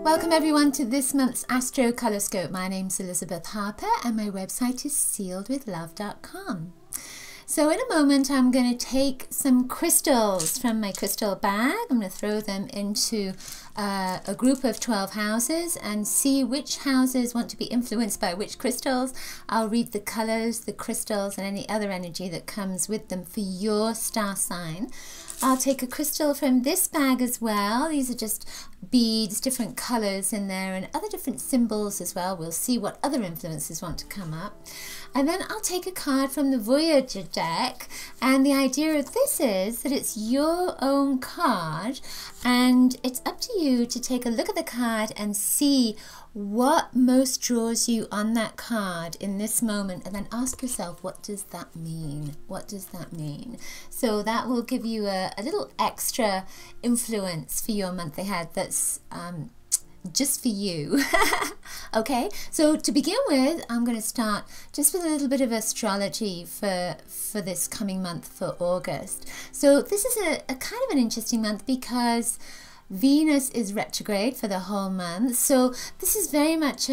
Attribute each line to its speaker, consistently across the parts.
Speaker 1: Welcome everyone to this month's Astrocolorscope. My name's Elizabeth Harper and my website is sealedwithlove.com. So in a moment I'm going to take some crystals from my crystal bag. I'm going to throw them into a group of 12 houses and see which houses want to be influenced by which crystals. I'll read the colors, the crystals and any other energy that comes with them for your star sign. I'll take a crystal from this bag as well. These are just beads, different colors in there and other different symbols as well. We'll see what other influences want to come up. And then I'll take a card from the Voyager deck, and the idea of this is that it's your own card and it's up to you to take a look at the card and see what most draws you on that card in this moment, and then ask yourself, what does that mean? What does that mean? So that will give you a little extra influence for your month ahead that's just for you. Okay, so to begin with, I'm going to start just with a little bit of astrology for this coming month for August. So this is a kind of an interesting month because Venus is retrograde for the whole month. So this is very much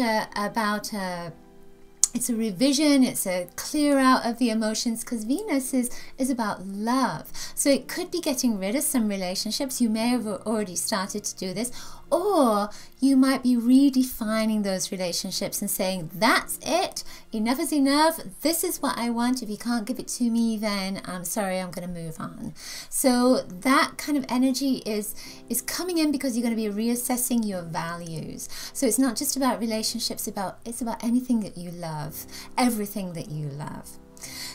Speaker 1: it's a revision, it's a clear out of the emotions, because Venus is about love. So it could be getting rid of some relationships. You may have already started to do this, or you might be redefining those relationships and saying, that's it, enough is enough, this is what I want. If you can't give it to me, then I'm sorry, I'm going to move on. So that kind of energy is coming in because you're going to be reassessing your values. So it's not just about relationships, it's about anything that you love, everything that you love.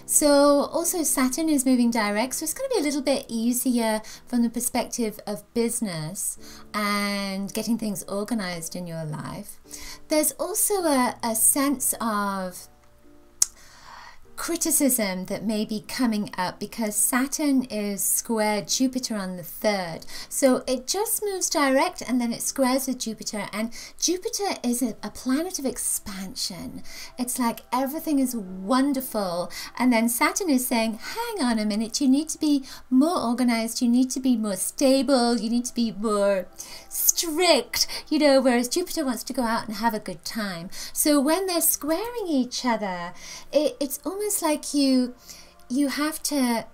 Speaker 1: So also Saturn is moving direct, so it's going to be a little bit easier from the perspective of business and getting things organized in your life. There's also a sense of criticism that may be coming up because Saturn is square Jupiter on the 3rd. So it just moves direct and then it squares with Jupiter, and Jupiter is a planet of expansion. It's like everything is wonderful, and then Saturn is saying, hang on a minute, you need to be more organized, you need to be more stable, you need to be more strict, you know, whereas Jupiter wants to go out and have a good time. So when they're squaring each other, it's almost like you have to,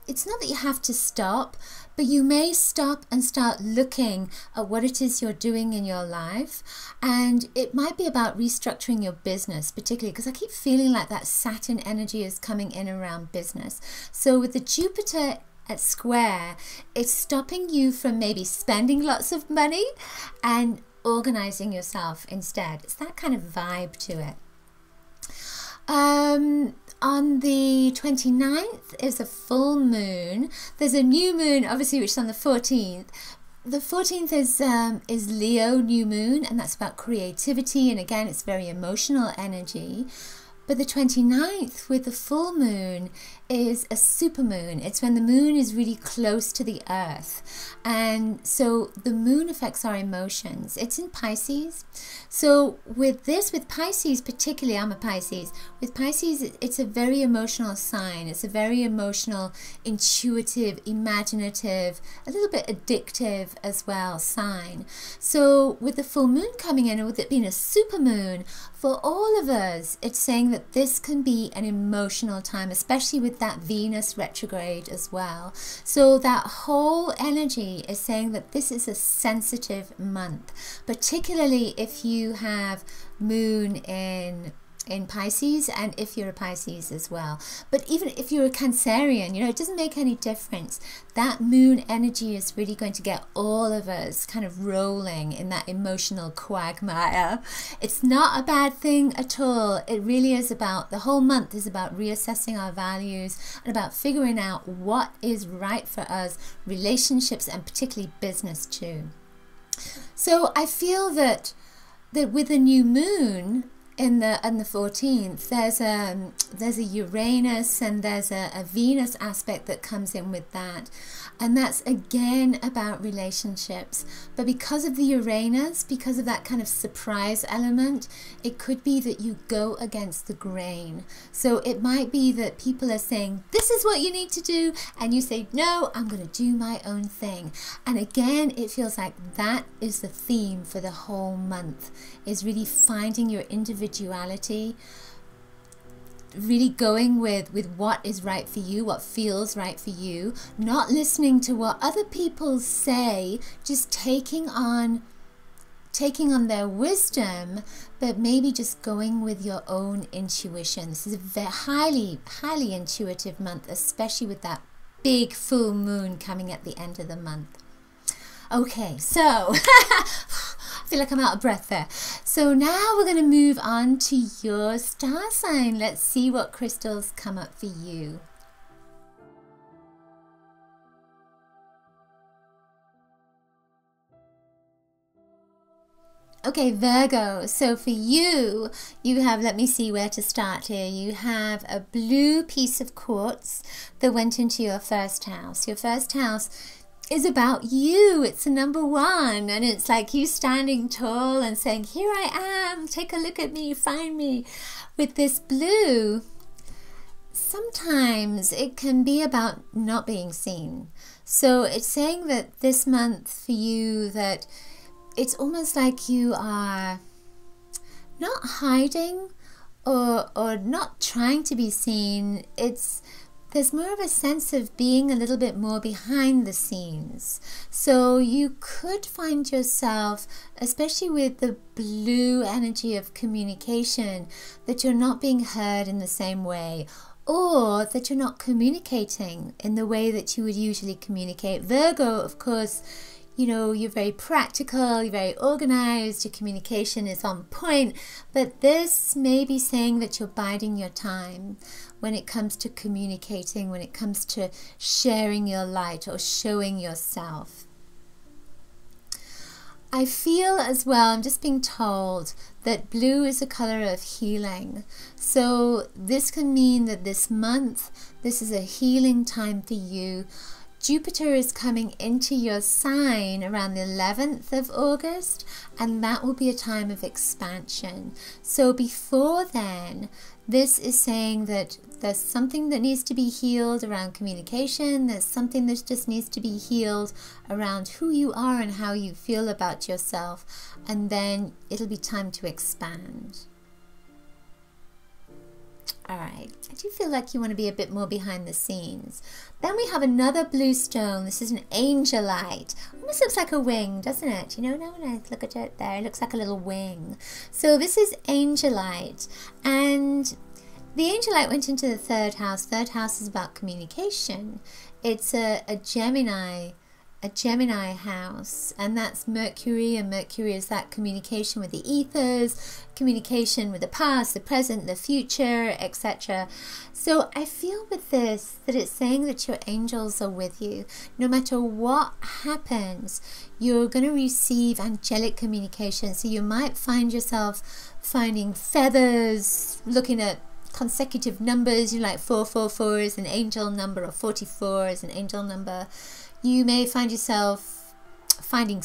Speaker 1: it's not that you have to stop, but you may stop and start looking at what it is you're doing in your life. And it might be about restructuring your business, particularly because I keep feeling like that Saturn energy is coming in around business. So with the Jupiter at square, it's stopping you from maybe spending lots of money and organizing yourself instead. It's that kind of vibe to it. On the 29th is a full moon. There's a new moon, obviously, which is on the 14th. The 14th is Leo new moon, and that's about creativity, and again, it's very emotional energy. But the 29th with the full moon is a super moon. It's when the moon is really close to the earth. And so the moon affects our emotions. It's in Pisces. So with Pisces particularly, I'm a Pisces. With Pisces, it's a very emotional sign. It's a very emotional, intuitive, imaginative, a little bit addictive as well sign. So with the full moon coming in, and with it being a super moon, for all of us, it's saying that this can be an emotional time, especially with that Venus retrograde as well. So that whole energy is saying that this is a sensitive month, particularly if you have moon in Pisces, and if you're a Pisces as well. But even if you're a Cancerian, you know, it doesn't make any difference. That moon energy is really going to get all of us kind of rolling in that emotional quagmire. It's not a bad thing at all. It really is about, the whole month is about reassessing our values and about figuring out what is right for us, relationships and particularly business too. So I feel that with the new moon, on the 14th, there's a Uranus and there's a Venus aspect that comes in with that. And that's again about relationships. But because of the Uranus, because of that kind of surprise element, it could be that you go against the grain. So it might be that people are saying, this is what you need to do, and you say, no, I'm going to do my own thing. And again, it feels like that is the theme for the whole month, is really finding your individuality, really going with what is right for you, what feels right for you, not listening to what other people say, just taking on their wisdom, but maybe just going with your own intuition. This is a very highly intuitive month, especially with that big full moon coming at the end of the month. Okay, so I feel like I'm out of breath there. So now we're going to move on to your star sign. Let's see what crystals come up for you. Okay, Virgo, so for you, you have, let me see where to start here. You have a blue piece of quartz that went into your first house. Your first house is about you. It's a number 1, and it's like you standing tall and saying, here I am, take a look at me, find me. With this blue, sometimes it can be about not being seen. So it's saying that this month for you, that it's almost like you are not hiding or not trying to be seen. There's more of a sense of being a little bit more behind the scenes. So you could find yourself, especially with the blue energy of communication, that you're not being heard in the same way, or that you're not communicating in the way that you would usually communicate. Virgo, of course, you know, you're very practical, you're very organized, your communication is on point, but this may be saying that you're biding your time when it comes to communicating, when it comes to sharing your light or showing yourself. I feel as well, I'm just being told, that blue is a color of healing. So this can mean that this month, this is a healing time for you. Jupiter is coming into your sign around the 11th of August, and that will be a time of expansion. So before then, this is saying that there's something that needs to be healed around communication. There's something that just needs to be healed around who you are and how you feel about yourself. And then it'll be time to expand. All right, I do feel like you want to be a bit more behind the scenes. Then we have another blue stone. This is an angelite. Almost looks like a wing, doesn't it? You know, now when I look at it there, it looks like a little wing. So this is angelite, and the angelite went into the 3rd house. 3rd house is about communication. It's a Gemini house, and that's Mercury, and Mercury is that communication with the ethers, communication with the past, the present, the future, etc. So I feel with this that it's saying that your angels are with you. No matter what happens, you're going to receive angelic communication. So you might find yourself finding feathers, looking at consecutive numbers, you know, like 444 is an angel number, or 44 is an angel number. You may find yourself finding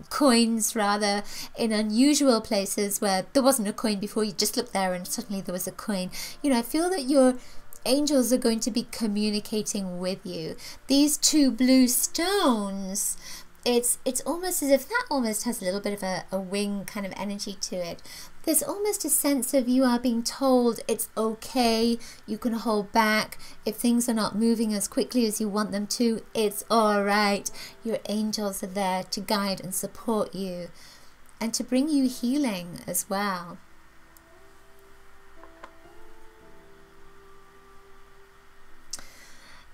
Speaker 1: coins rather in unusual places where there wasn't a coin before. You just looked there and suddenly there was a coin. You know, I feel that your angels are going to be communicating with you. These 2 blue stones, it's almost as if that almost has a little bit of a wing kind of energy to it. There's almost a sense of you are being told it's okay, you can hold back. If things are not moving as quickly as you want them to, it's all right. Your angels are there to guide and support you and to bring you healing as well.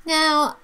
Speaker 1: Now,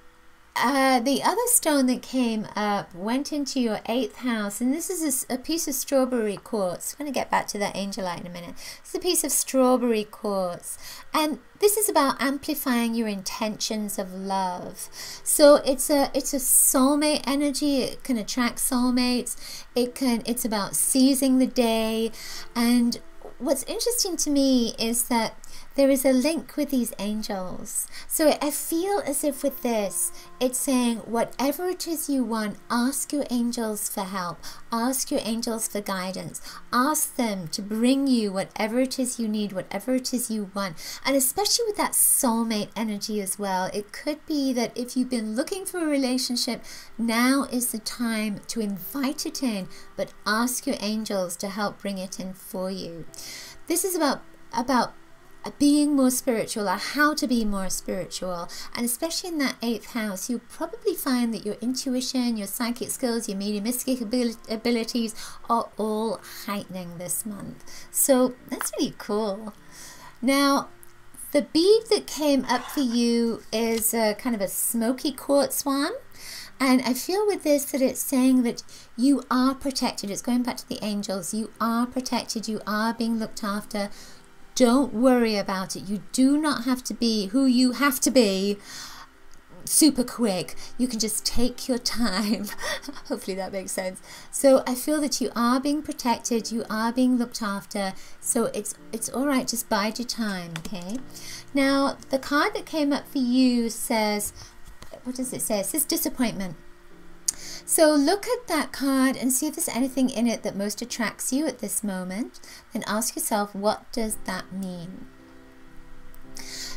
Speaker 1: the other stone that came up went into your 8th house, and this is a piece of strawberry quartz. I'm going to get back to that angelite in a minute. It's a piece of strawberry quartz, and this is about amplifying your intentions of love. So it's a soulmate energy. It can attract soulmates. It's about seizing the day. And what's interesting to me is that there is a link with these angels. So I feel as if with this, it's saying whatever it is you want, ask your angels for help. Ask your angels for guidance. Ask them to bring you whatever it is you need, whatever it is you want. And especially with that soulmate energy as well, it could be that if you've been looking for a relationship, now is the time to invite it in, but ask your angels to help bring it in for you. This is about being more spiritual, or how to be more spiritual, and especially in that 8th house, you'll probably find that your intuition, your psychic skills, your mediumistic abilities are all heightening this month. So that's really cool. Now, the bead that came up for you is kind of a smoky quartz one. And I feel with this that it's saying that you are protected. It's going back to the angels. You are protected. You are being looked after. Don't worry about it. You do not have to be who you have to be super quick. You can just take your time. Hopefully that makes sense. So I feel that you are being protected. You are being looked after. So it's all right. Just bide your time, okay? Now, the card that came up for you says, what does it say? It says disappointment. So look at that card and see if there's anything in it that most attracts you at this moment. Then ask yourself, what does that mean?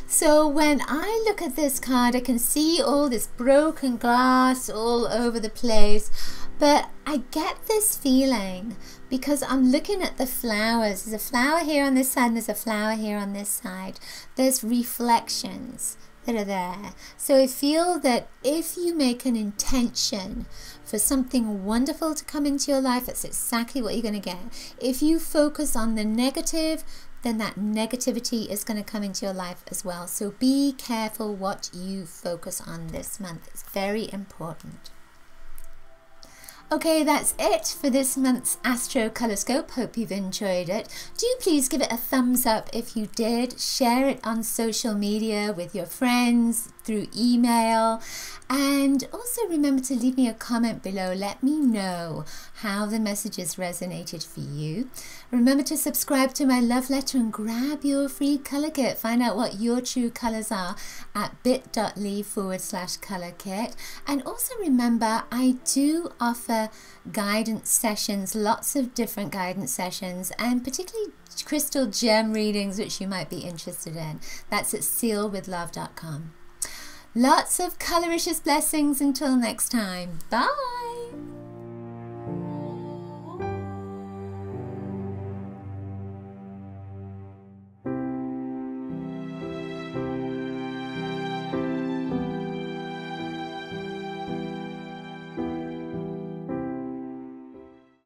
Speaker 1: So when I look at this card, I can see all this broken glass all over the place. But I get this feeling because I'm looking at the flowers. There's a flower here on this side and there's a flower here on this side. There's reflections that are there. So I feel that if you make an intention for something wonderful to come into your life, that's exactly what you're going to get. If you focus on the negative, then that negativity is going to come into your life as well. So be careful what you focus on this month. It's very important. Okay, that's it for this month's Astrocolorscope. Hope you've enjoyed it. Do please give it a thumbs up if you did. Share it on social media with your friends, through email. And also remember to leave me a comment below. Let me know how the messages resonated for you. Remember to subscribe to my love letter and grab your free color kit. Find out what your true colors are at bit.ly/color kit. And also remember, I do offer guidance sessions, lots of different guidance sessions, and particularly crystal gem readings which you might be interested in. That's at sealwithlove.com. Lots of coloricious blessings until next time. Bye!